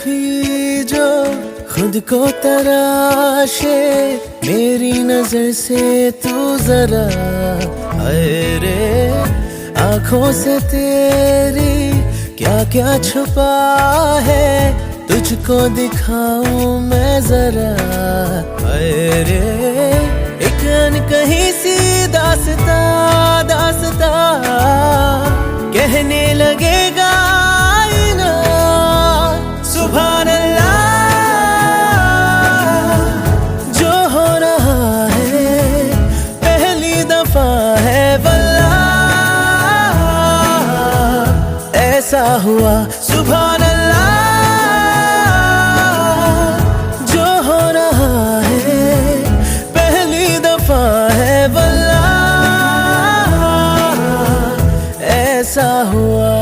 थी जो खुद को तराशे, मेरी नजर से तू जरा अरे आंखों से तेरी क्या क्या छुपा है, तुझको दिखाऊं मैं जरा अरे एक अनकही सी दास्ता दास्ता कहने लगेगा आईना सुभान अल्लाह। जो हो रहा है पहली दफा है वल्लाह, ऐसा हुआ सुभान अल्लाह। जो हो रहा है पहली दफा है वल्लाह, ऐसा हुआ।